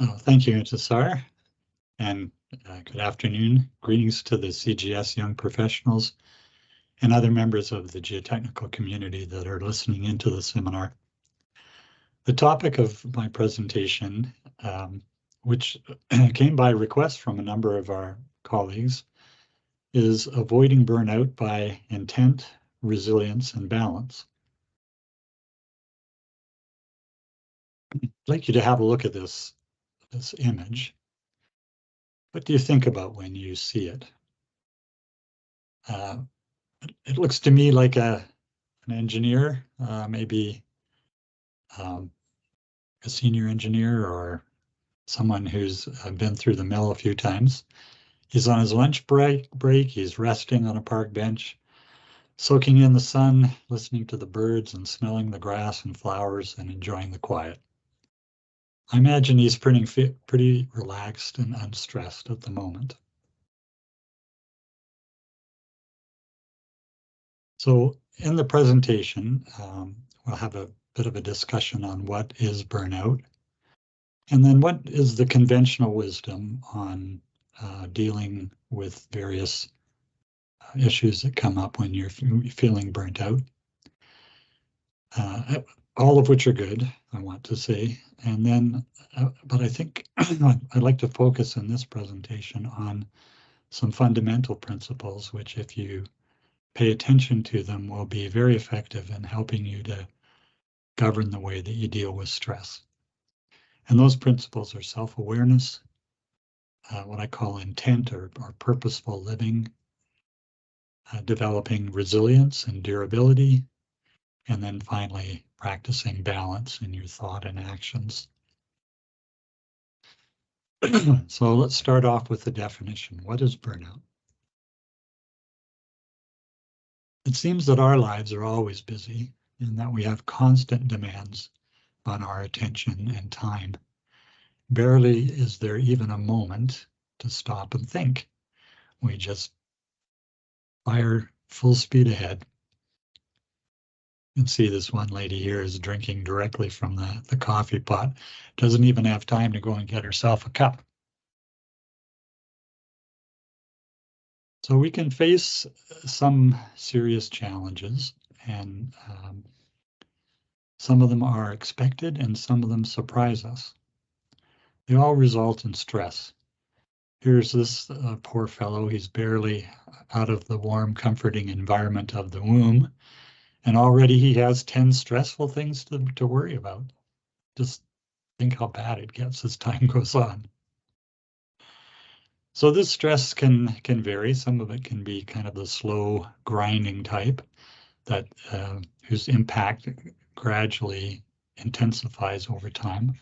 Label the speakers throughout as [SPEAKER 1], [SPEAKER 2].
[SPEAKER 1] Thank you, Intisar, and good afternoon. Greetings to the CGS young professionals and other members of the geotechnical community that are listening into the seminar. The topic of my presentation, which came by request from a number of our colleagues, is avoiding burnout by intent, resilience, and balance. I'd like you to have a look at this image. What do you think about when you see it? It looks to me like an engineer, maybe a senior engineer or someone who's been through the mill a few times. He's on his lunch break, he's resting on a park bench, soaking in the sun, listening to the birds and smelling the grass and flowers and enjoying the quiet. I imagine he's pretty relaxed and unstressed at the moment. So in the presentation, we'll have a bit of a discussion on what is burnout, and then what is the conventional wisdom on dealing with various issues that come up when you're feeling burnt out. All of which are good, I want to say. And then, but I think I'd like to focus in this presentation on some fundamental principles, which if you pay attention to them will be very effective in helping you to govern the way that you deal with stress. And those principles are self-awareness, what I call intent or purposeful living, developing resilience and durability, and then finally practicing balance in your thought and actions. So let's start off with the definition. What is burnout? It seems that our lives are always busy and that we have constant demands on our attention and time. Barely is there even a moment to stop and think. We just fire full speed ahead. You can see this one lady here is drinking directly from the coffee pot. Doesn't even have time to go and get herself a cup. So we can face some serious challenges, and some of them are expected and some of them surprise us. They all result in stress. Here's this poor fellow, he's barely out of the warm, comforting environment of the womb, and already he has 10 stressful things to worry about. Just think how bad it gets as time goes on. So this stress can vary. Some of it can be kind of the slow grinding type that whose impact gradually intensifies over time,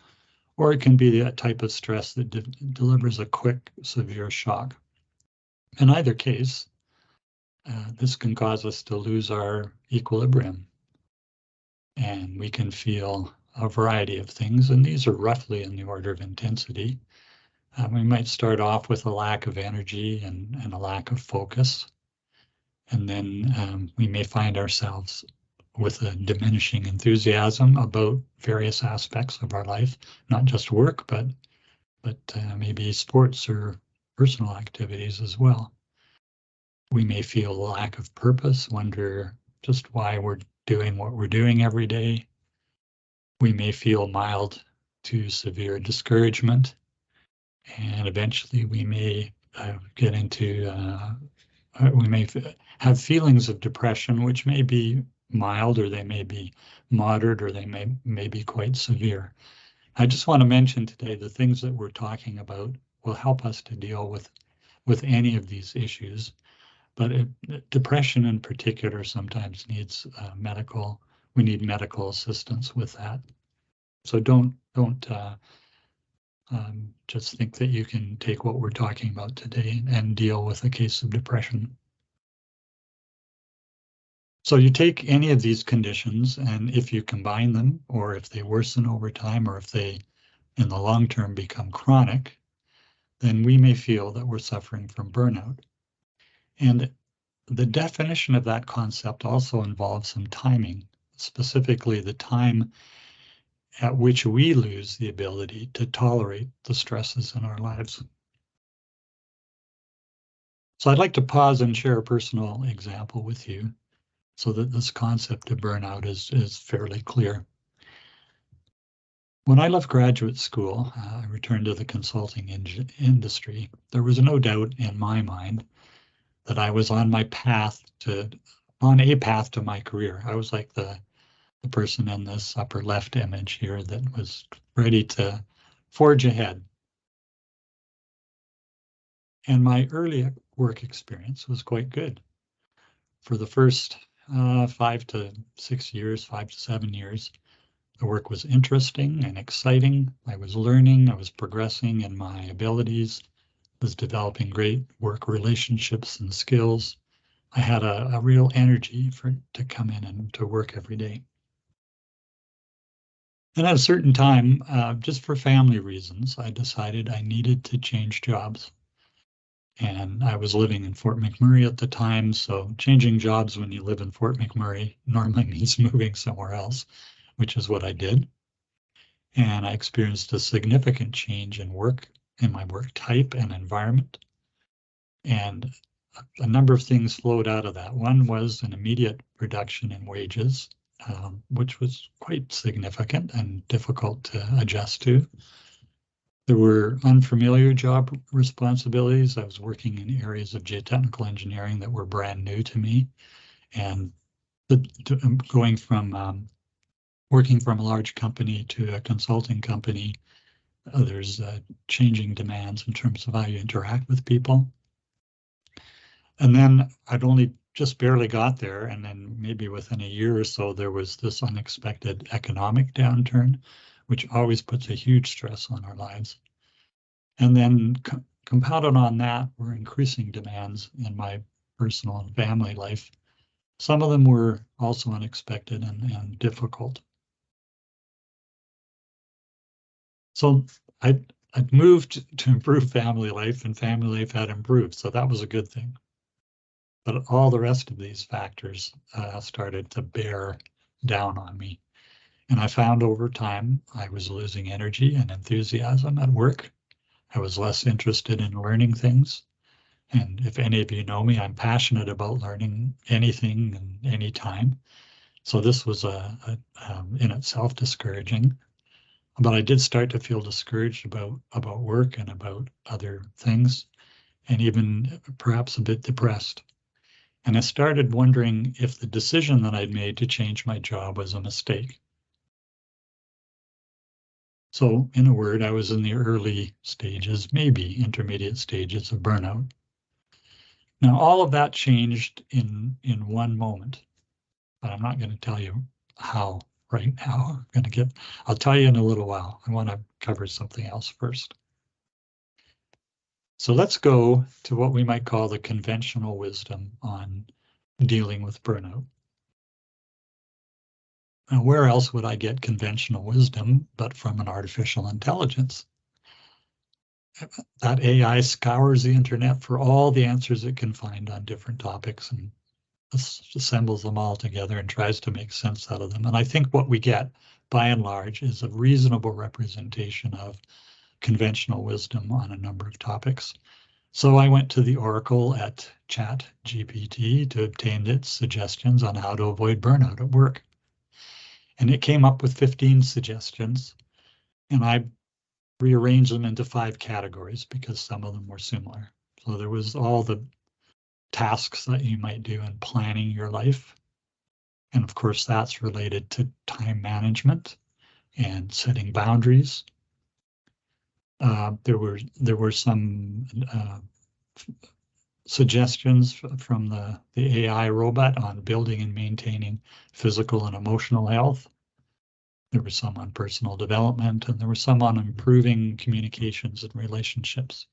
[SPEAKER 1] or it can be a type of stress that delivers a quick, severe shock. In either case, this can cause us to lose our equilibrium, and we can feel a variety of things, and these are roughly in the order of intensity. We might start off with a lack of energy and a lack of focus, and then we may find ourselves with a diminishing enthusiasm about various aspects of our life, not just work, but maybe sports or personal activities as well. We may feel a lack of purpose, wonder just why we're doing what we're doing every day. We may feel mild to severe discouragement, and eventually we may get into, we may have feelings of depression, which may be mild, or they may be moderate, or they may be quite severe. I just want to mention today the things that we're talking about will help us to deal with any of these issues, but depression in particular sometimes needs we need medical assistance with that. So don't just think that you can take what we're talking about today and deal with a case of depression. So you take any of these conditions, and if you combine them, or if they worsen over time, or if they in the long term become chronic, then we may feel that we're suffering from burnout. And the definition of that concept also involves some timing, specifically the time at which we lose the ability to tolerate the stresses in our lives. So I'd like to pause and share a personal example with you so that this concept of burnout is fairly clear. When I left graduate school, I returned to the consulting industry. There was no doubt in my mind that I was on a path to my career. I was like the person in this upper left image here that was ready to forge ahead. And my early work experience was quite good. For the first 5 to 6 years, 5 to 7 years, the work was interesting and exciting. I was learning, I was progressing in my abilities, was developing great work relationships and skills. I had a real energy to come in and to work every day. And at a certain time, just for family reasons, I decided I needed to change jobs. And I was living in Fort McMurray at the time, so changing jobs when you live in Fort McMurray normally means moving somewhere else, which is what I did. And I experienced a significant change in my work type and environment. And a number of things flowed out of that. One was an immediate reduction in wages, which was quite significant and difficult to adjust to. There were unfamiliar job responsibilities. I was working in areas of geotechnical engineering that were brand new to me. And going from working from a large company to a consulting company, there's changing demands in terms of how you interact with people. And then I'd only just barely got there. And then maybe within a year or so, there was this unexpected economic downturn, which always puts a huge stress on our lives. And then compounded on that were increasing demands in my personal and family life. Some of them were also unexpected and difficult. So I'd moved to improve family life, and family life had improved. So that was a good thing. But all the rest of these factors started to bear down on me. And I found over time I was losing energy and enthusiasm at work. I was less interested in learning things. And if any of you know me, I'm passionate about learning anything and any time. So this was in itself discouraging. But I did start to feel discouraged about work and about other things, and even perhaps a bit depressed. And I started wondering if the decision that I'd made to change my job was a mistake. So in a word, I was in the early stages, maybe intermediate stages of burnout. Now, all of that changed in one moment, but I'm not going to tell you how right now. I'll tell you in a little while. I want to cover something else first. So let's go to what we might call the conventional wisdom on dealing with burnout. Now, where else would I get conventional wisdom but from an artificial intelligence? That AI scours the internet for all the answers it can find on different topics and assembles them all together and tries to make sense out of them. And I think what we get, by and large, is a reasonable representation of conventional wisdom on a number of topics. So I went to the Oracle at ChatGPT to obtain its suggestions on how to avoid burnout at work. And it came up with 15 suggestions, and I rearranged them into 5 categories because some of them were similar. So there was all the tasks that you might do in planning your life. And of course, that's related to time management and setting boundaries. There were some suggestions from the AI robot on building and maintaining physical and emotional health. There were some on personal development, and there were some on improving communications and relationships.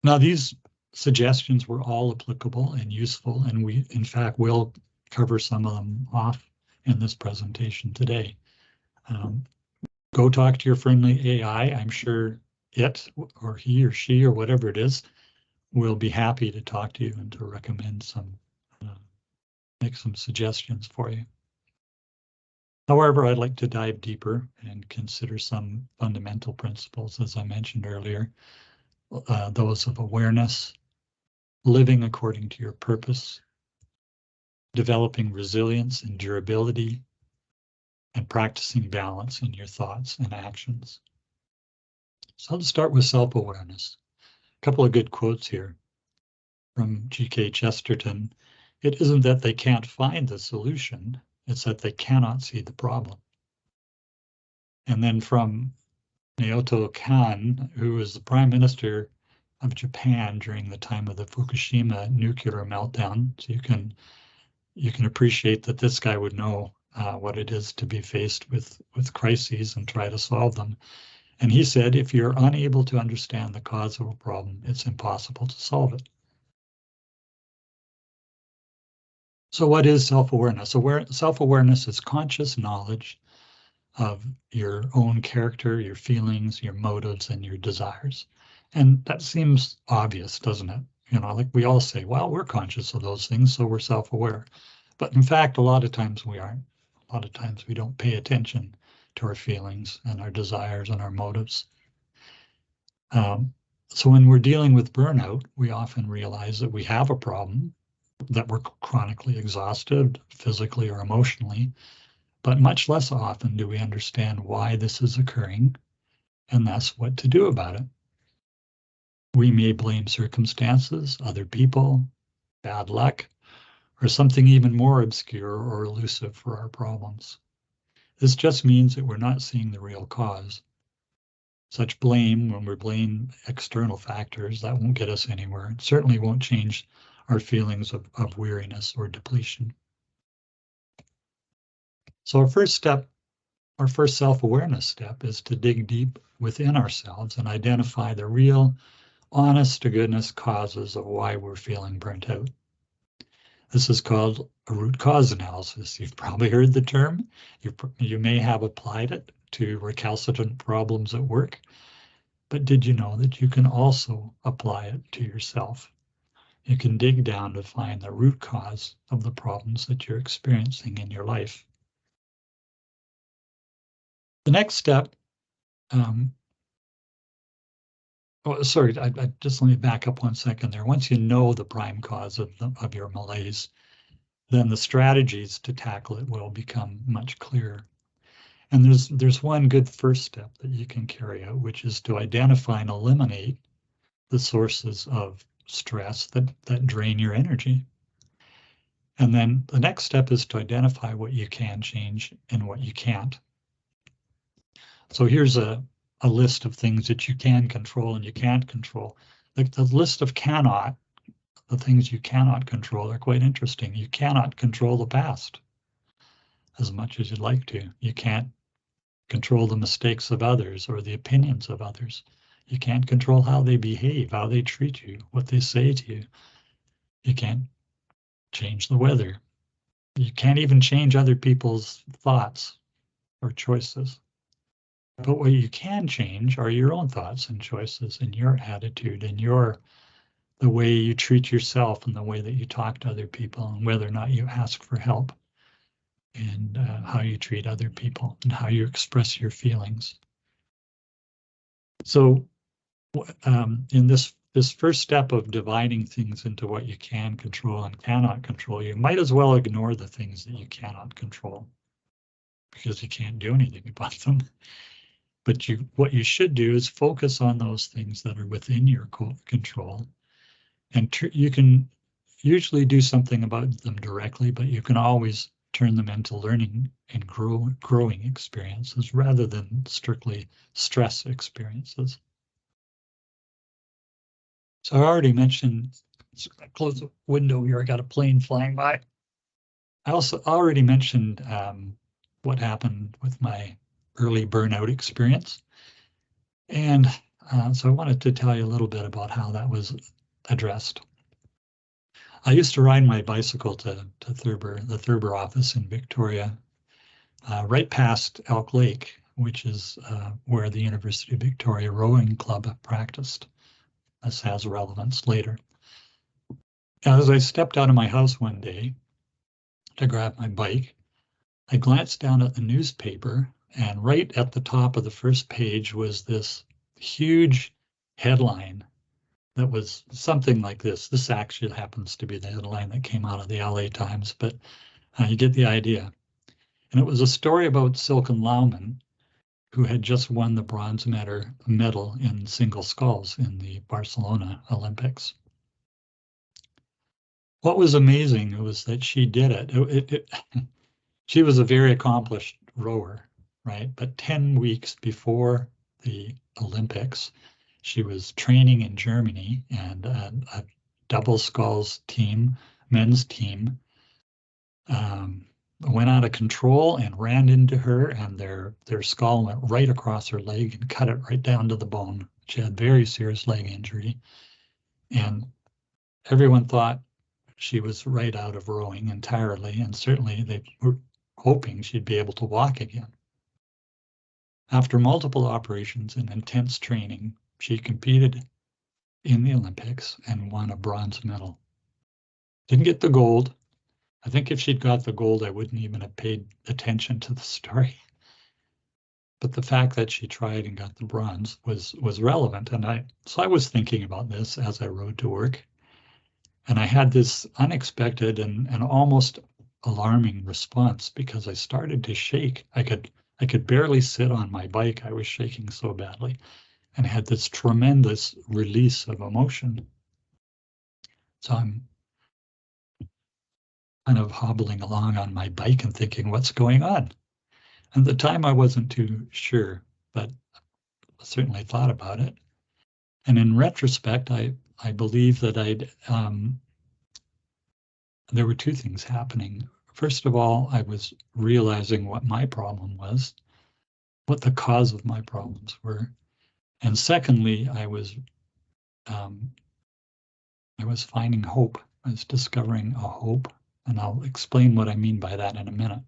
[SPEAKER 1] Now, these suggestions were all applicable and useful, and we, in fact, will cover some of them off in this presentation today. Go talk to your friendly AI. I'm sure it or he or she or whatever it is will be happy to talk to you and to recommend some, make some suggestions for you. However, I'd like to dive deeper and consider some fundamental principles, as I mentioned earlier, those of awareness, living according to your purpose, developing resilience and durability, and practicing balance in your thoughts and actions. So let's start with self-awareness. A couple of good quotes here from G.K. Chesterton. It isn't that they can't find the solution, it's that they cannot see the problem. And then from Naoto Kan, who was the Prime Minister of Japan during the time of the Fukushima nuclear meltdown. So you can appreciate that this guy would know what it is to be faced with crises and try to solve them. And he said, if you're unable to understand the cause of a problem, it's impossible to solve it. So what is self-awareness? Self-awareness is conscious knowledge of your own character, your feelings, your motives, and your desires. And that seems obvious, doesn't it? You know, like we all say, well, we're conscious of those things, so we're self-aware. But in fact, a lot of times we aren't. A lot of times we don't pay attention to our feelings and our desires and our motives. So when we're dealing with burnout, we often realize that we have a problem, that we're chronically exhausted, physically or emotionally, but much less often do we understand why this is occurring, and that's what to do about it. We may blame circumstances, other people, bad luck, or something even more obscure or elusive for our problems. This just means that we're not seeing the real cause. Such blame, when we blame external factors, that won't get us anywhere. It certainly won't change our feelings of weariness or depletion. So our first self-awareness step is to dig deep within ourselves and identify the real, honest-to-goodness causes of why we're feeling burnt out. This is called a root cause analysis. You've probably heard the term. You may have applied it to recalcitrant problems at work, but did you know that you can also apply it to yourself? You can dig down to find the root cause of the problems that you're experiencing in your life. The next step, I just let me back up 1 second there. Once you know the prime cause of your malaise, then the strategies to tackle it will become much clearer. And there's one good first step that you can carry out, which is to identify and eliminate the sources of stress that drain your energy. And then the next step is to identify what you can change and what you can't. So here's a list of things that you can control and you can't control. The list of the things you cannot control are quite interesting. You cannot control the past as much as you'd like to. You can't control the mistakes of others or the opinions of others. You can't control how they behave, how they treat you, what they say to you. You can't change the weather. You can't even change other people's thoughts or choices. But what you can change are your own thoughts and choices and your attitude and the way you treat yourself and the way that you talk to other people and whether or not you ask for help and how you treat other people and how you express your feelings. So in this first step of dividing things into what you can control and cannot control, you might as well ignore the things that you cannot control because you can't do anything about them. But what you should do is focus on those things that are within your control. And you can usually do something about them directly, but you can always turn them into learning and growing experiences rather than strictly stress experiences. So I already mentioned, close the window here, I got a plane flying by. I also already mentioned what happened with my early burnout experience. And so I wanted to tell you a little bit about how that was addressed. I used to ride my bicycle to the Thurber office in Victoria, right past Elk Lake, which is where the University of Victoria Rowing Club practiced. This has relevance later. As I stepped out of my house one day to grab my bike, I glanced down at the newspaper, and right at the top of the first page was this huge headline that was something like this. This actually happens to be the headline that came out of the LA Times, but you get the idea. And it was a story about Silken Laumann, who had just won the bronze medal in single sculls in the Barcelona Olympics. What was amazing was that she did it. She was a very accomplished rower, right? But 10 weeks before the Olympics, she was training in Germany, and a double sculls team, men's team, went out of control and ran into her, and their skull went right across her leg and cut it right down to the bone. She had very serious leg injury, and everyone thought she was right out of rowing entirely, and certainly they were hoping she'd be able to walk again. After multiple operations and intense training, she competed in the Olympics and won a bronze medal. Didn't get the gold. I think if she'd got the gold, I wouldn't even have paid attention to the story. But the fact that she tried and got the bronze was relevant. And I was thinking about this as I rode to work. And I had this unexpected and almost alarming response, because I started to shake. I could barely sit on my bike. I was shaking so badly, and had this tremendous release of emotion. So I'm kind of hobbling along on my bike and thinking, what's going on? And at the time I wasn't too sure, but I certainly thought about it. And in retrospect, I believe that there were two things happening. First of all, I was realizing what my problem was, what the cause of my problems were. And secondly, I was finding hope. I was discovering a hope, and I'll explain what I mean by that in a minute.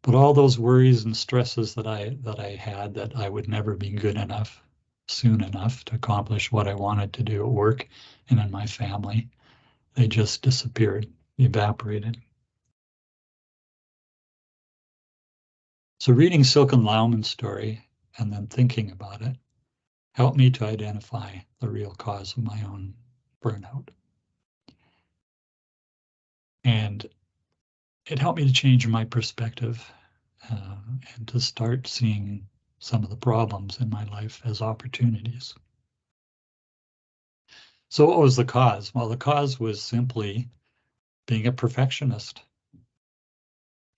[SPEAKER 1] But all those worries and stresses that I had, that I would never be good enough soon enough to accomplish what I wanted to do at work and in my family, they just disappeared, evaporated. So reading Silken Laumann's story and then thinking about it helped me to identify the real cause of my own burnout. And it helped me to change my perspective and to start seeing some of the problems in my life as opportunities. So what was the cause? Well, the cause was simply being a perfectionist,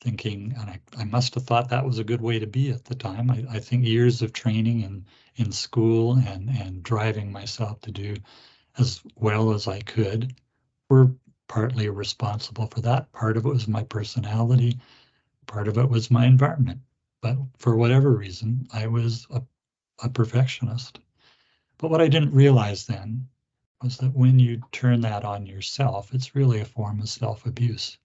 [SPEAKER 1] thinking, and I must have thought that was a good way to be at the time. I think years of training in school and driving myself to do as well as I could were partly responsible for that. Part of it was my personality, part of it was my environment. But for whatever reason, I was a perfectionist. But what I didn't realize then was that when you turn that on yourself, it's really a form of self-abuse,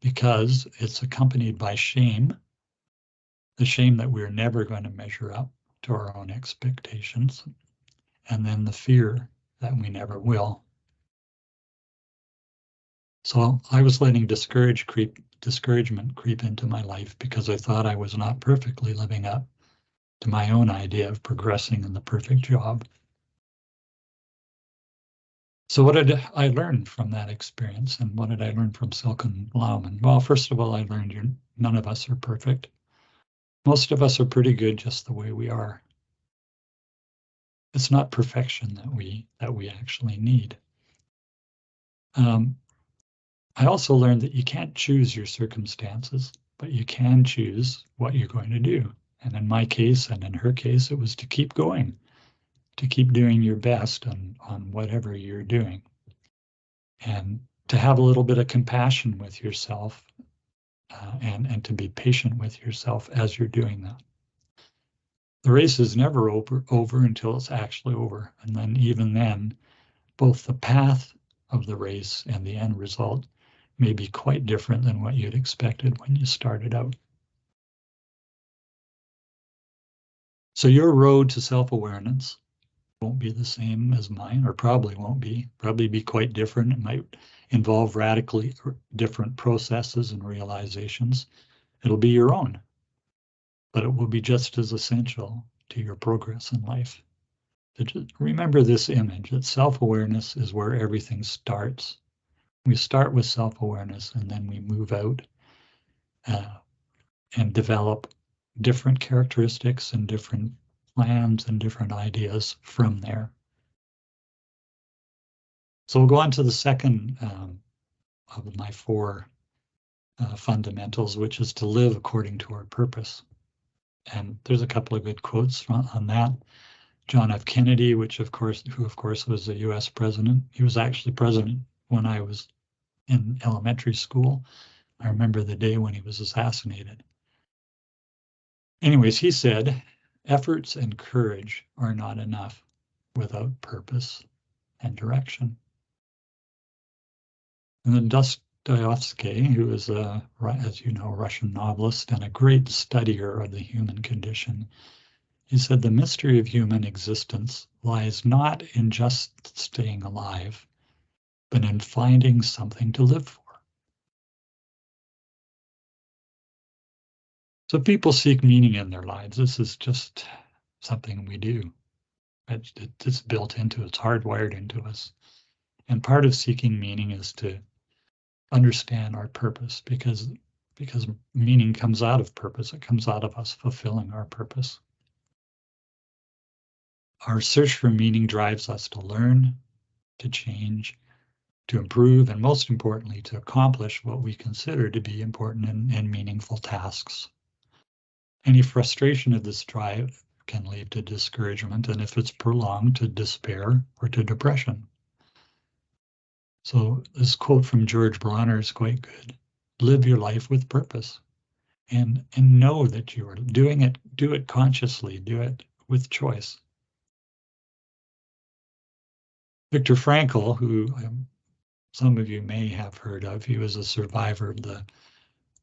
[SPEAKER 1] because it's accompanied by shame, the shame that we're never going to measure up to our own expectations, and then the fear that we never will. So I was letting discouragement creep into my life because I thought I was not perfectly living up to my own idea of progressing in the perfect job. So what did I learn from that experience, and what did I learn from Silken Laumann? Well, first of all, I learned none of us are perfect. Most of us are pretty good just the way we are. It's not perfection that we actually need. I also learned that you can't choose your circumstances, but you can choose what you're going to do. And in my case, and in her case, it was to keep going, to keep doing your best on whatever you're doing, and to have a little bit of compassion with yourself, and to be patient with yourself as you're doing that. The race is never over until it's actually over. And then even then, both the path of the race and the end result may be quite different than what you'd expected when you started out. So your road to self-awareness won't be the same as mine, or probably won't be, probably be quite different. It might involve radically different processes and realizations. It'll be your own, but it will be just as essential to your progress in life. So just remember this image, that self-awareness is where everything starts. We start with self-awareness and then we move out and develop different characteristics and different plans and different ideas from there. So we'll go on to the second of my four fundamentals, which is to live according to our purpose. And there's a couple of good quotes on that. John F. Kennedy, who of course was a US president. He was actually president when I was in elementary school. I remember the day when he was assassinated. Anyways, he said, efforts and courage are not enough without purpose and direction. And then Dostoevsky, who is as you know, Russian novelist and a great studier of the human condition, he said, the mystery of human existence lies not in just staying alive, but in finding something to live for. So people seek meaning in their lives. This is just something we do. It's built into, it's hardwired into us. And part of seeking meaning is to understand our purpose, because meaning comes out of purpose. It comes out of us fulfilling our purpose. Our search for meaning drives us to learn, to change, to improve, and most importantly, to accomplish what we consider to be important and meaningful tasks. Any frustration of this drive can lead to discouragement, and if it's prolonged, to despair or to depression. So this quote from George Bronner is quite good. Live your life with purpose, and know that you are doing it. Do it consciously. Do it with choice. Viktor Frankl, who some of you may have heard of, he was a survivor of the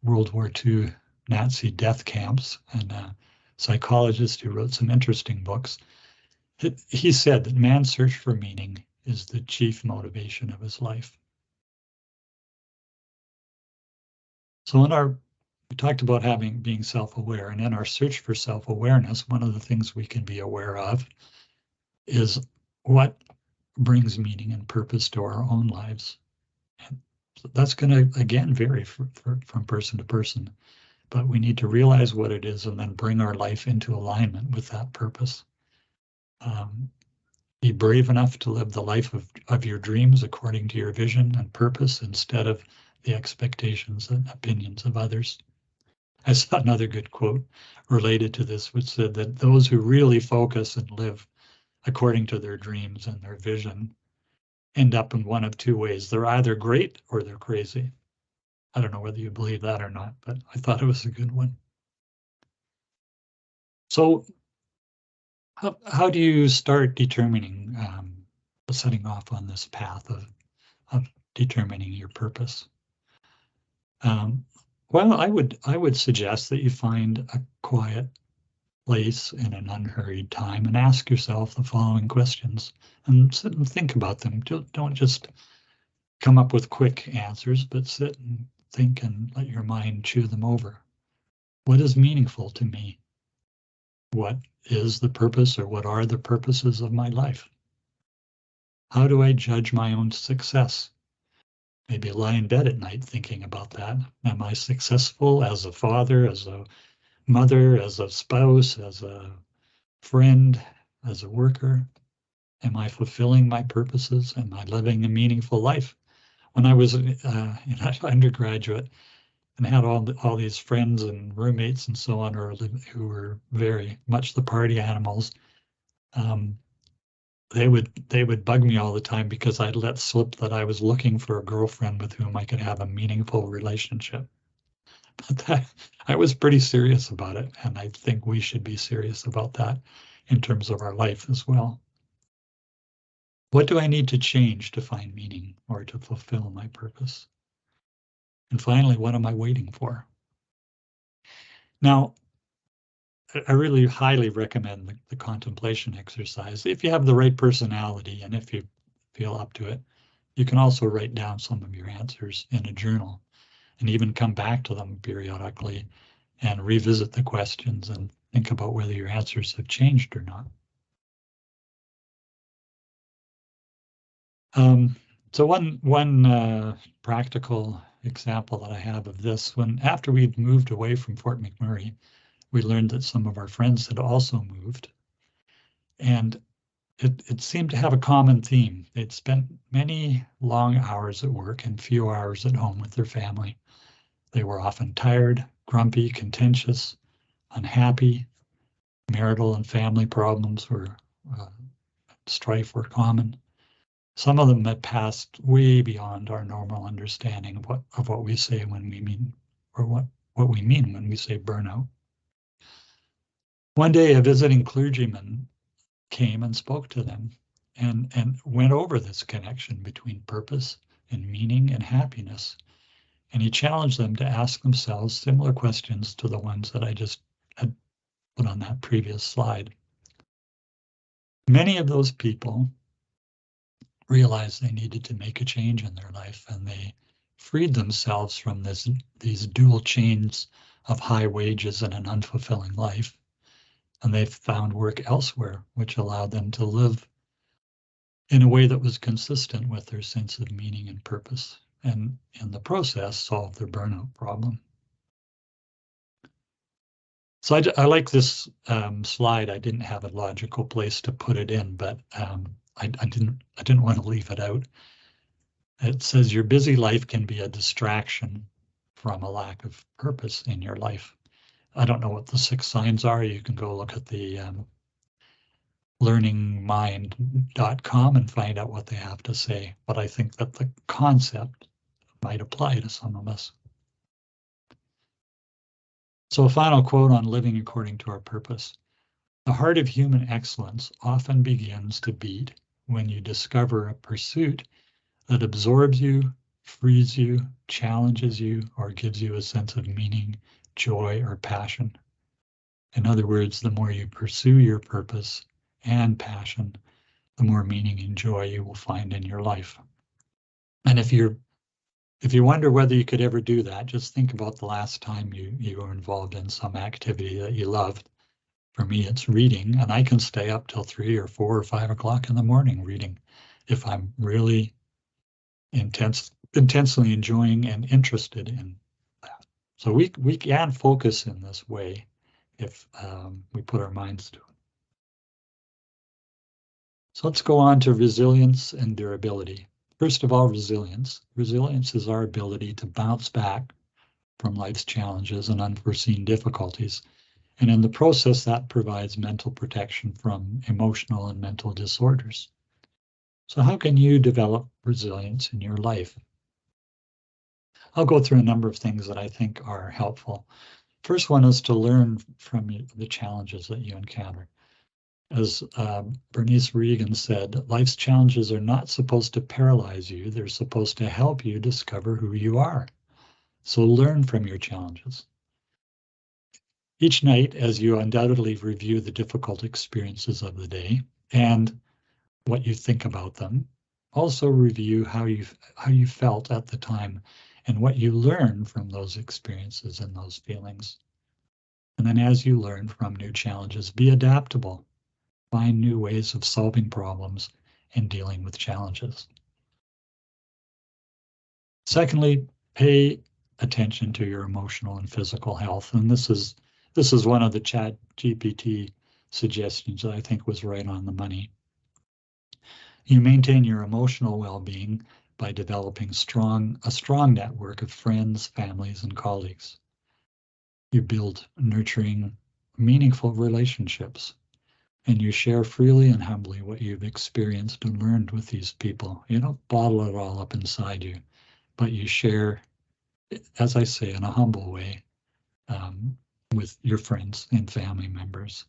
[SPEAKER 1] World War II Nazi death camps and a psychologist who wrote some interesting books. He said that man's search for meaning is the chief motivation of his life. So we talked about being self-aware, and in our search for self-awareness, one of the things we can be aware of is what brings meaning and purpose to our own lives. And that's going to, again, vary from person to person, but we need to realize what it is and then bring our life into alignment with that purpose. Be brave enough to live the life of your dreams according to your vision and purpose instead of the expectations and opinions of others. I saw another good quote related to this, which said that those who really focus and live according to their dreams and their vision end up in one of two ways. They're either great or they're crazy. I don't know whether you believe that or not, but I thought it was a good one. So how do you start determining, setting off on this path of determining your purpose? Well, I would suggest that you find a quiet place in an unhurried time and ask yourself the following questions and sit and think about them. Don't just come up with quick answers, but sit and think and let your mind chew them over. What is meaningful to me? What is the purpose, or what are the purposes of my life? How do I judge my own success? Maybe lie in bed at night thinking about that. Am I successful as a father, as a mother, as a spouse, as a friend, as a worker? Am I fulfilling my purposes? Am I living a meaningful life? When I was an undergraduate and had all these friends and roommates and so on who were very much the party animals, they would bug me all the time because I'd let slip that I was looking for a girlfriend with whom I could have a meaningful relationship. But I was pretty serious about it, and I think we should be serious about that in terms of our life as well. What do I need to change to find meaning or to fulfill my purpose? And finally, what am I waiting for? Now, I really highly recommend the contemplation exercise. If you have the right personality and if you feel up to it, you can also write down some of your answers in a journal and even come back to them periodically and revisit the questions and think about whether your answers have changed or not. So one practical example that I have of this, after we'd moved away from Fort McMurray, we learned that some of our friends had also moved, and it seemed to have a common theme. They'd spent many long hours at work and few hours at home with their family. They were often tired, grumpy, contentious, unhappy. Marital and family problems were strife were common. Some of them had passed way beyond our normal understanding of what we say when we mean, or what we mean when we say burnout. One day, a visiting clergyman came and spoke to them and went over this connection between purpose and meaning and happiness. And he challenged them to ask themselves similar questions to the ones that I just had put on that previous slide. Many of those people realized they needed to make a change in their life, and they freed themselves from these dual chains of high wages and an unfulfilling life. And they found work elsewhere, which allowed them to live in a way that was consistent with their sense of meaning and purpose, and in the process solve their burnout problem. So I like this slide. I didn't have a logical place to put it in, but I didn't want to leave it out. It says your busy life can be a distraction from a lack of purpose in your life. I don't know what the 6 signs are. You can go look at the learningmind.com and find out what they have to say. But I think that the concept might apply to some of us. So a final quote on living according to our purpose. The heart of human excellence often begins to beat when you discover a pursuit that absorbs you, frees you, challenges you, or gives you a sense of meaning, joy, or passion. In other words, the more you pursue your purpose and passion, the more meaning and joy you will find in your life. And if you wonder whether you could ever do that, just think about the last time you were involved in some activity that you loved. For me, it's reading, and I can stay up till 3 or 4 or 5 o'clock in the morning reading if I'm really intensely enjoying and interested in that. So we can focus in this way if we put our minds to it. So let's go on to resilience and durability. First of all, resilience. Resilience is our ability to bounce back from life's challenges and unforeseen difficulties. And in the process, that provides mental protection from emotional and mental disorders. So how can you develop resilience in your life? I'll go through a number of things that I think are helpful. First one is to learn from the challenges that you encounter. As Bernice Regan said, life's challenges are not supposed to paralyze you. They're supposed to help you discover who you are. So learn from your challenges. Each night, as you undoubtedly review the difficult experiences of the day and what you think about them, also review how you felt at the time and what you learned from those experiences and those feelings. And then as you learn from new challenges, be adaptable. Find new ways of solving problems and dealing with challenges. Secondly, pay attention to your emotional and physical health. And this is one of the ChatGPT suggestions that I think was right on the money. You maintain your emotional well-being by developing a strong network of friends, families, and colleagues. You build nurturing, meaningful relationships, and you share freely and humbly what you've experienced and learned with these people. You don't bottle it all up inside you, but you share, as I say, in a humble way, with your friends and family members.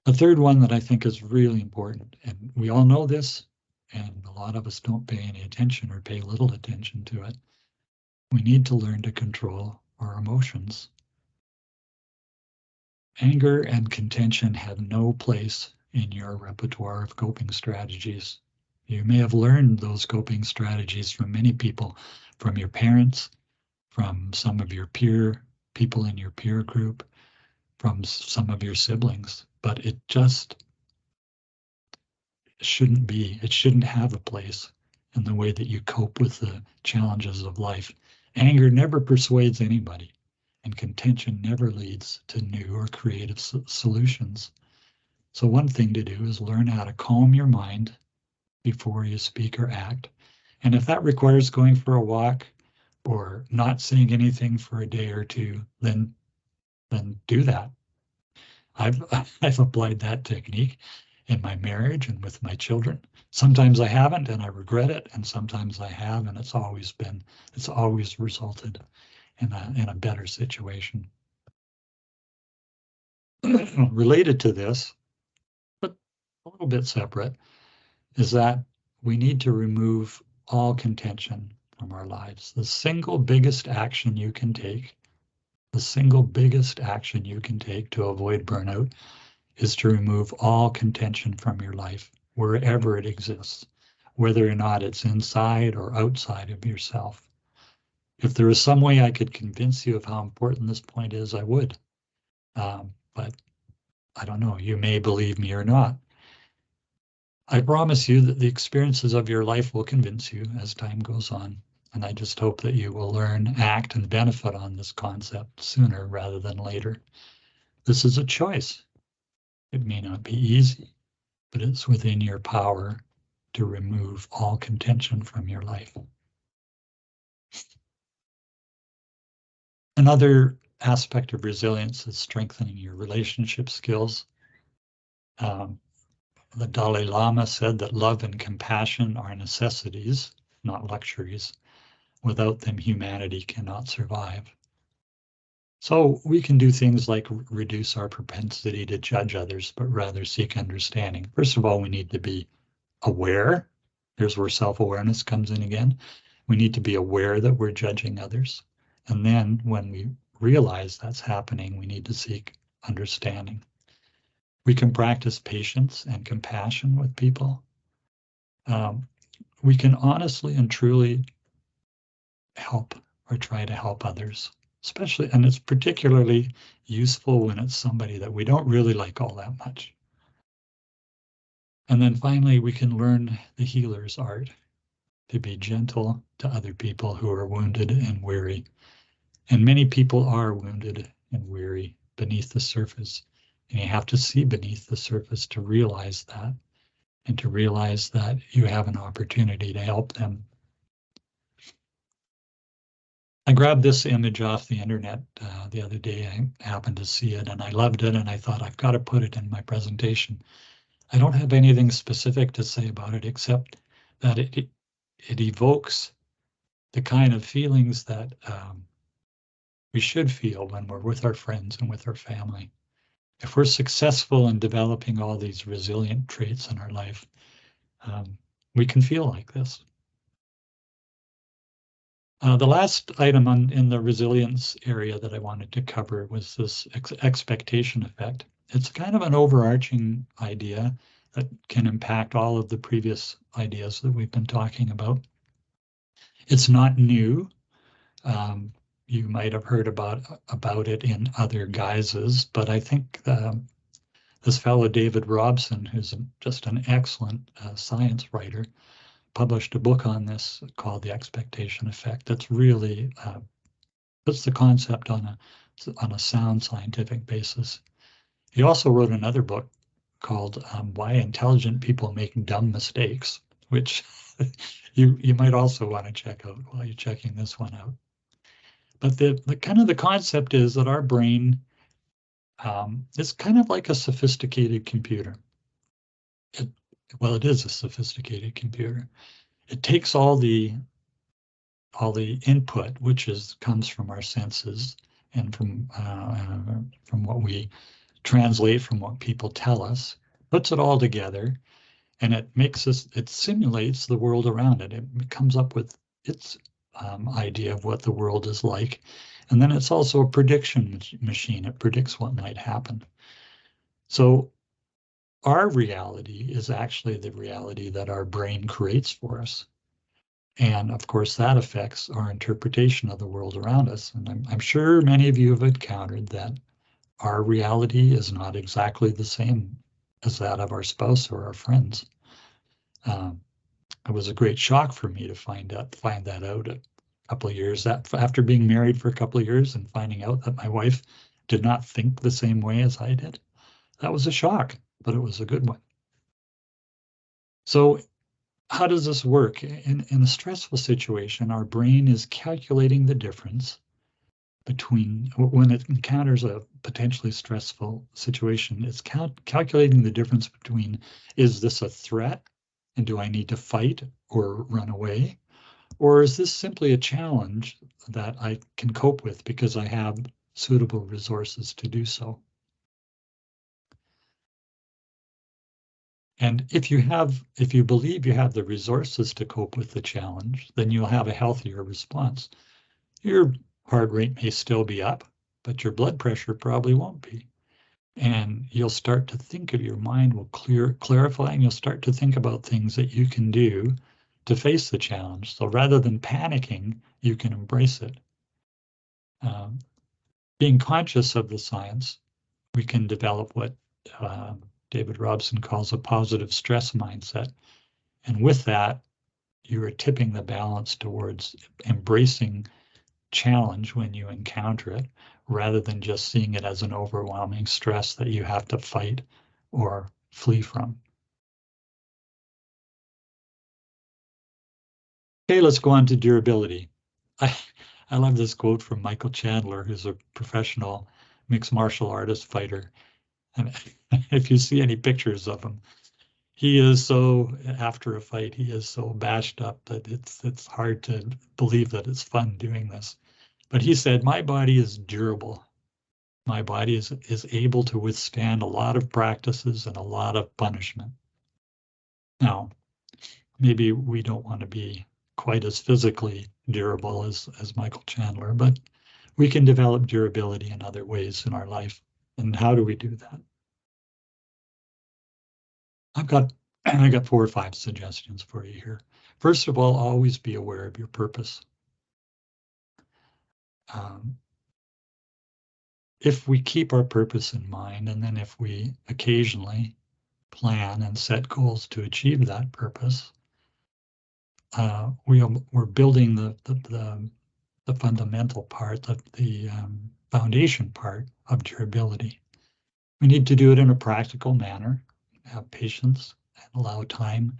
[SPEAKER 1] The third one that I think is really important, and we all know this, and a lot of us don't pay any attention or pay little attention to it. We need to learn to control our emotions. Anger and contention have no place in your repertoire of coping strategies. You may have learned those coping strategies from many people, from your parents, from some of your people in your peer group, from some of your siblings, but it just shouldn't be. It shouldn't have a place in the way that you cope with the challenges of life. Anger never persuades anybody, and contention never leads to new or creative solutions. So one thing to do is learn how to calm your mind before you speak or act. And if that requires going for a walk or not saying anything for a day or two, then do that. I've I've applied that technique in my marriage and with my children. Sometimes I haven't and I regret it, and sometimes I have, and it's always resulted in a better situation. Related to this, but a little bit separate, is that we need to remove all contention from our lives. The single biggest action you can take to avoid burnout is to remove all contention from your life, wherever it exists, whether or not it's inside or outside of yourself. If there was some way I could convince you of how important this point is, I would. But I don't know, you may believe me or not. I promise you that the experiences of your life will convince you as time goes on. And I just hope that you will learn, act, and benefit on this concept sooner rather than later. This is a choice. It may not be easy, but it's within your power to remove all contention from your life. Another aspect of resilience is strengthening your relationship skills. The Dalai Lama said that love and compassion are necessities, not luxuries. Without them, humanity cannot survive. So we can do things like reduce our propensity to judge others, but rather seek understanding. First of all, we need to be aware. Here's where self-awareness comes in again. We need to be aware that we're judging others. And then when we realize that's happening, we need to seek understanding. We can practice patience and compassion with people. We can honestly and truly help or try to help others, especially, and it's particularly useful when it's somebody that we don't really like all that much. And then finally, we can learn the healer's art, to be gentle to other people who are wounded and weary. And many people are wounded and weary beneath the surface. And you have to see beneath the surface to realize that, and to realize that you have an opportunity to help them. I grabbed this image off the internet the other day. I happened to see it and I loved it, and I thought I've got to put it in my presentation. I don't have anything specific to say about it except that it evokes the kind of feelings that we should feel when we're with our friends and with our family. If we're successful in developing all these resilient traits in our life, we can feel like this. The last item in the resilience area that I wanted to cover was this expectation effect. It's kind of an overarching idea that can impact all of the previous ideas that we've been talking about. It's not new. You might have heard about it in other guises, but I think this fellow David Robson, who's just an excellent science writer, published a book on this called The Expectation Effect that's really puts the concept on a sound scientific basis. He also wrote another book called Why Intelligent People Make Dumb Mistakes, which you might also want to check out while you're checking this one out. But the kind of the concept is that our brain is kind of like a sophisticated computer. Well, it is a sophisticated computer. It takes all the input, which comes from our senses and from what we translate from what people tell us, puts it all together, and it simulates the world around it. It comes up with its idea of what the world is like. And then it's also a prediction machine. It predicts what might happen. So our reality is actually the reality that our brain creates for us. And of course, that affects our interpretation of the world around us. And I'm sure many of you have encountered that our reality is not exactly the same as that of our spouse or our friends. It was a great shock for me to find that out a couple of years after being married for a couple of years and finding out that my wife did not think the same way as I did. That was a shock, but it was a good one. So how does this work? In a stressful situation, our brain is calculating the difference between when it encounters a potentially stressful situation, it's calculating the difference between, is this a threat and do I need to fight or run away? Or is this simply a challenge that I can cope with because I have suitable resources to do so? And if you believe you have the resources to cope with the challenge, then you'll have a healthier response. Your heart rate may still be up, but your blood pressure probably won't be. And you'll start to think of your mind will clarify, and you'll start to think about things that you can do to face the challenge. So rather than panicking, you can embrace it. Being conscious of the science, we can develop what David Robson calls a positive stress mindset. And with that, you are tipping the balance towards embracing challenge when you encounter it, rather than just seeing it as an overwhelming stress that you have to fight or flee from. Okay, let's go on to durability. I love this quote from Michael Chandler, who's a professional mixed martial artist fighter. And if you see any pictures of him, he is so, after a fight, he is so bashed up that it's hard to believe that it's fun doing this. But he said, my body is durable. My body is able to withstand a lot of practices and a lot of punishment. Now, maybe we don't want to be quite as physically durable as Michael Chandler, but we can develop durability in other ways in our life. And how do we do that? I got 4 or 5 suggestions for you here. First of all, always be aware of your purpose. If we keep our purpose in mind, and then if we occasionally plan and set goals to achieve that purpose, we're building the fundamental part, the foundation part of durability. We need to do it in a practical manner, have patience, and allow time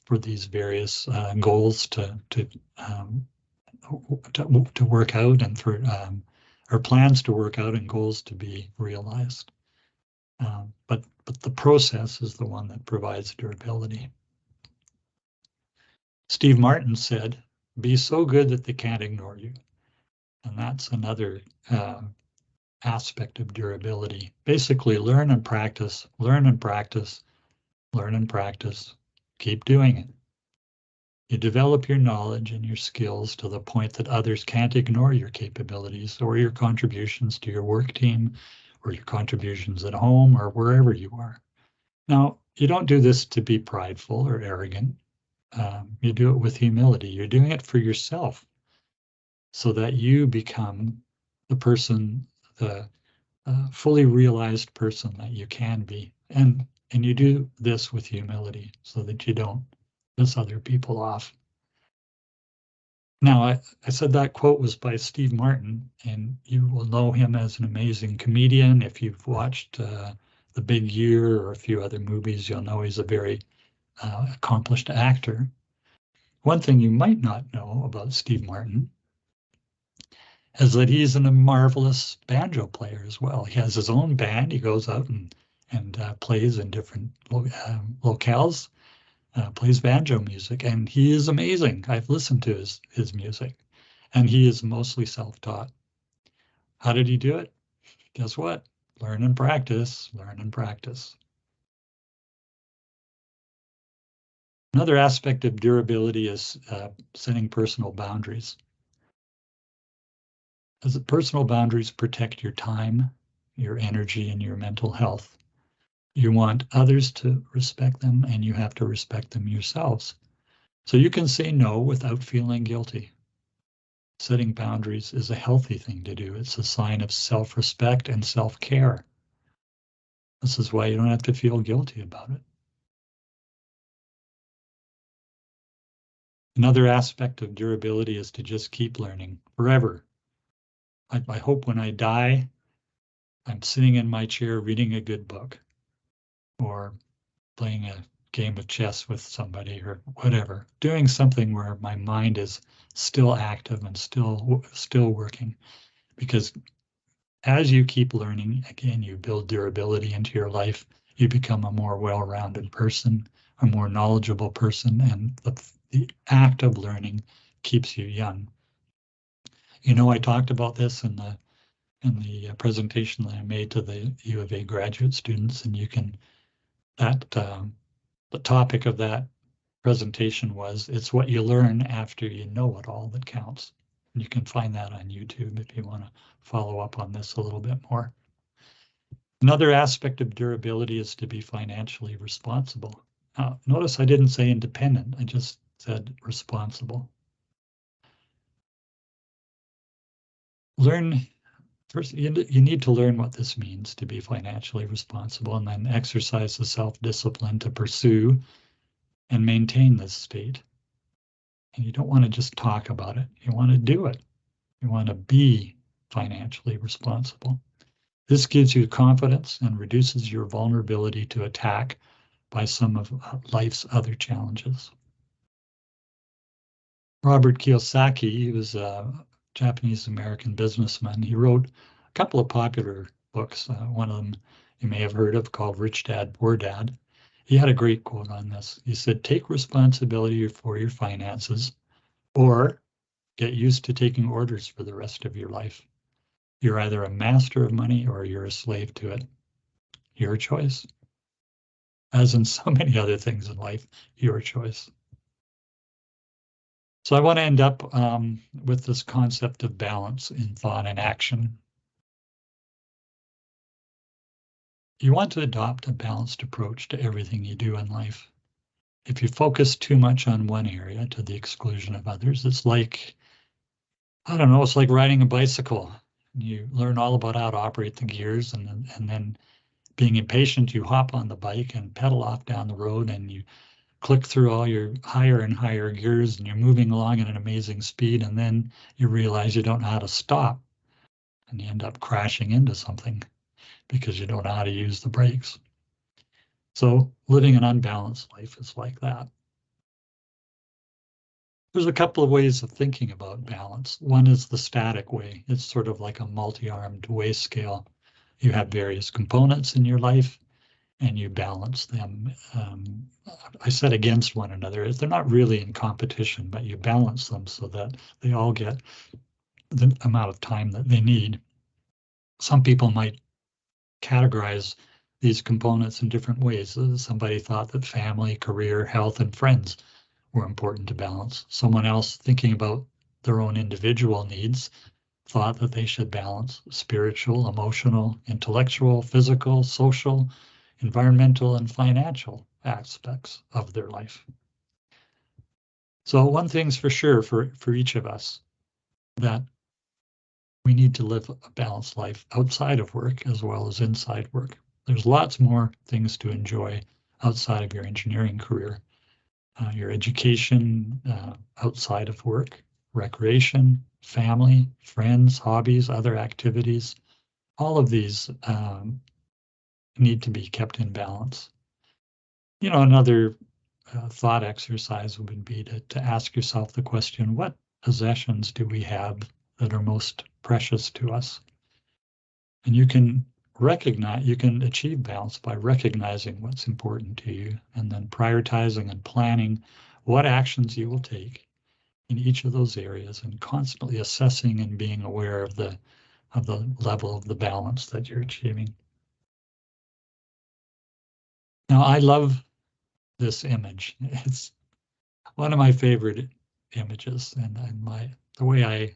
[SPEAKER 1] for these various goals to work out, and for our plans to work out and goals to be realized. But the process is the one that provides durability. Steve Martin said, "Be so good that they can't ignore you." And that's another aspect of durability. Basically, learn and practice, learn and practice, learn and practice. Keep doing it. You develop your knowledge and your skills to the point that others can't ignore your capabilities or your contributions to your work team or your contributions at home or wherever you are. Now, you don't do this to be prideful or arrogant. You do it with humility. You're doing it for yourself so that you become the person, the fully realized person that you can be. And you do this with humility so that you don't piss other people off. Now, I said that quote was by Steve Martin, and you will know him as an amazing comedian. If you've watched The Big Year or a few other movies, you'll know he's a very accomplished actor. One thing you might not know about Steve Martin is that he's a marvelous banjo player as well. He has his own band. He goes out and plays in different locales, plays banjo music, and he is amazing. I've listened to his music, and he is mostly self-taught. How did he do it? Guess what? Learn and practice, learn and practice. Another aspect of durability is setting personal boundaries. As the personal boundaries protect your time, your energy, and your mental health. You want others to respect them, and you have to respect them yourselves. So you can say no without feeling guilty. Setting boundaries is a healthy thing to do. It's a sign of self-respect and self-care. This is why you don't have to feel guilty about it. Another aspect of durability is to just keep learning forever. I hope when I die, I'm sitting in my chair reading a good book or playing a game of chess with somebody or whatever, doing something where my mind is still active and still working. Because as you keep learning, again, you build durability into your life. You become a more well-rounded person, a more knowledgeable person, and the act of learning keeps you young. You know, I talked about this in the presentation that I made to the U of A graduate students, and you can the topic of that presentation was it's what you learn after you know it all that counts. And you can find that on YouTube if you want to follow up on this a little bit more. Another aspect of durability is to be financially responsible. Notice I didn't say independent, I just said responsible. Learn first, you need to learn what this means to be financially responsible and then exercise the self-discipline to pursue and maintain this state. And you don't want to just talk about it, you want to do it. You want to be financially responsible. This gives you confidence and reduces your vulnerability to attack by some of life's other challenges. Robert Kiyosaki, he was a Japanese-American businessman. He wrote a couple of popular books. One of them you may have heard of called Rich Dad, Poor Dad. He had a great quote on this. He said, take responsibility for your finances or get used to taking orders for the rest of your life. You're either a master of money or you're a slave to it. Your choice. As in so many other things in life, your choice. So I want to end up with this concept of balance in thought and action. You want to adopt a balanced approach to everything you do in life. If you focus too much on one area to the exclusion of others, it's like, I don't know, it's like riding a bicycle. You learn all about how to operate the gears, and then being impatient, you hop on the bike and pedal off down the road, and you click through all your higher and higher gears, and you're moving along at an amazing speed, and then you realize you don't know how to stop, and you end up crashing into something because you don't know how to use the brakes. So living an unbalanced life is like that. There's a couple of ways of thinking about balance. One is the static way. It's sort of like a multi-armed weigh scale. You have various components in your life and you balance them. I said against one another. They're not really in competition, but you balance them so that they all get the amount of time that they need. Some people might categorize these components in different ways. Somebody thought that family, career, health, and friends were important to balance. Someone else, thinking about their own individual needs, thought that they should balance spiritual, emotional, intellectual, physical, social, environmental, and financial aspects of their life. So one thing's for sure for each of us, that we need to live a balanced life outside of work as well as inside work. There's lots more things to enjoy outside of your engineering career. Your education outside of work, recreation, family, friends, hobbies, other activities, all of these need to be kept in balance. You know, another thought exercise would be to ask yourself the question, what possessions do we have that are most precious to us? And you can achieve balance by recognizing what's important to you and then prioritizing and planning what actions you will take in each of those areas and constantly assessing and being aware of the level of the balance that you're achieving. Now, I love this image. It's one of my favorite images, and the way I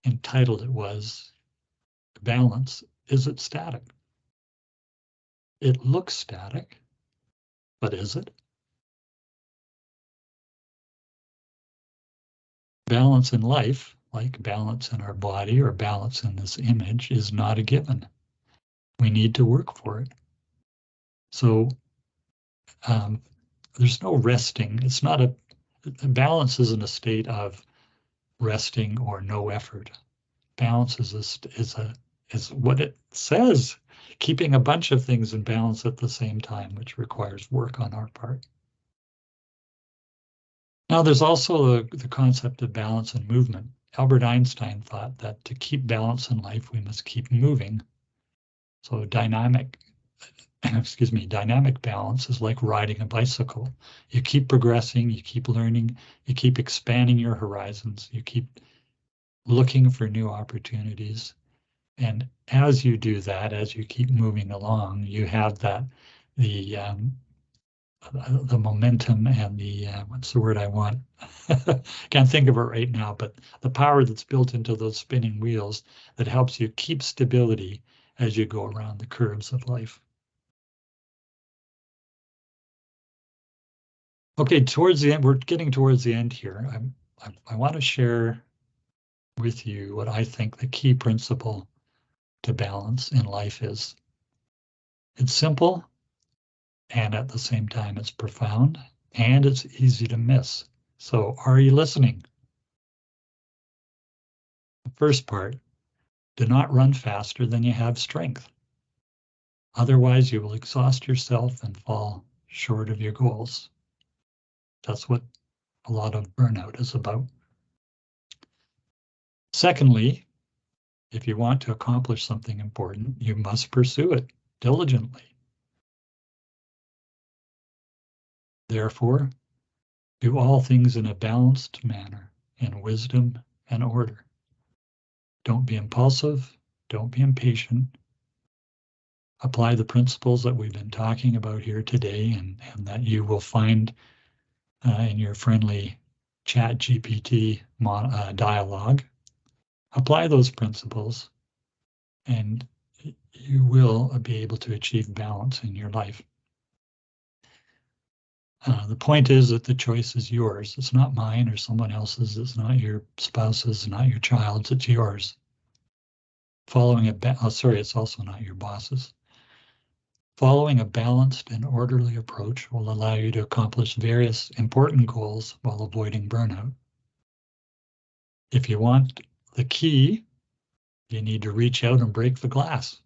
[SPEAKER 1] entitled it was, balance, is it static? It looks static, but is it? Balance in life, like balance in our body or balance in this image, is not a given. We need to work for it. So there's no resting. It's not a balance isn't a state of resting or no effort. Balance is what it says, keeping a bunch of things in balance at the same time, which requires work on our part. Now, there's also the concept of balance and movement. Albert Einstein thought that to keep balance in life, we must keep moving. So dynamic balance is like riding a bicycle. You keep progressing, you keep learning, you keep expanding your horizons, you keep looking for new opportunities. And as you do that, as you keep moving along, you have that the momentum and the what's the word I want? Can't think of it right now, but the power that's built into those spinning wheels that helps you keep stability as you go around the curves of life. Okay, towards the end, we're getting towards the end here. I want to share with you what I think the key principle to balance in life is. It's simple, and at the same time, it's profound, and it's easy to miss. So are you listening? The first part, do not run faster than you have strength. Otherwise, you will exhaust yourself and fall short of your goals. That's what a lot of burnout is about. Secondly, if you want to accomplish something important, you must pursue it diligently. Therefore, do all things in a balanced manner, in wisdom and order. Don't be impulsive, don't be impatient. Apply the principles that we've been talking about here today and that you will find in your friendly ChatGPT dialogue. Apply those principles and you will be able to achieve balance in your life. The point is that the choice is yours. It's not mine or someone else's. It's not your spouse's, not your child's. It's yours. It's also not your boss's. Following a balanced and orderly approach will allow you to accomplish various important goals while avoiding burnout. If you want the key, you need to reach out and break the glass.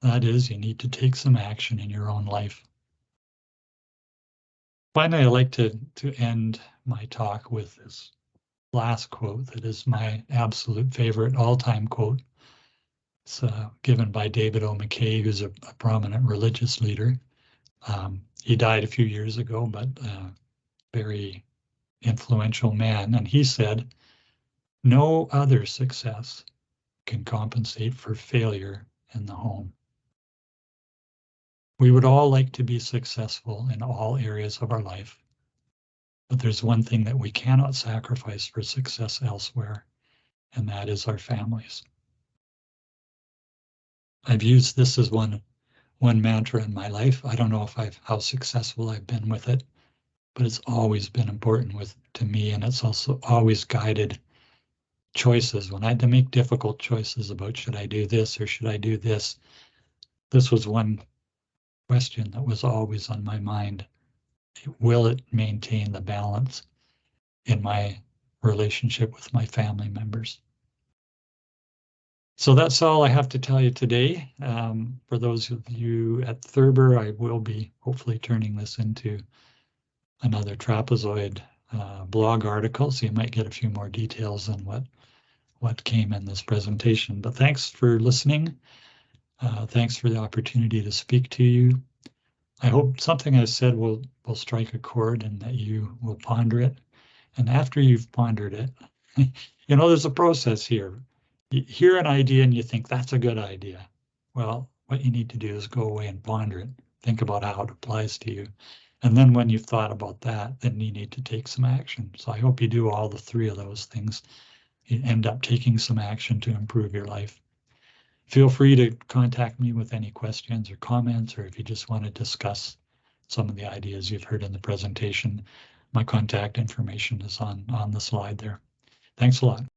[SPEAKER 1] That is, you need to take some action in your own life. Finally, I'd like to end my talk with this last quote that is my absolute favorite all-time quote. It's given by David O. McKay, who's a prominent religious leader. He died a few years ago, but very influential man. And he said, "No other success can compensate for failure in the home." We would all like to be successful in all areas of our life, but there's one thing that we cannot sacrifice for success elsewhere, and that is our families. I've used this as one mantra in my life. I don't know how successful I've been with it, but it's always been important to me, and it's also always guided choices. When I had to make difficult choices about should I do this or should I do this, this was one question that was always on my mind. Will it maintain the balance in my relationship with my family members? So that's all I have to tell you today. For those of you at Thurber, I will be hopefully turning this into another trapezoid blog article, so you might get a few more details on what came in this presentation. But thanks for listening. Thanks for the opportunity to speak to you. I hope something I said will strike a chord and that you will ponder it. And after you've pondered it, there's a process here. You hear an idea and you think that's a good idea. Well, what you need to do is go away and ponder it. Think about how it applies to you. And then when you've thought about that, then you need to take some action. So I hope you do all the three of those things. end up taking some action to improve your life. Feel free to contact me with any questions or comments, or if you just want to discuss some of the ideas you've heard in the presentation. My contact information is on the slide there. Thanks a lot.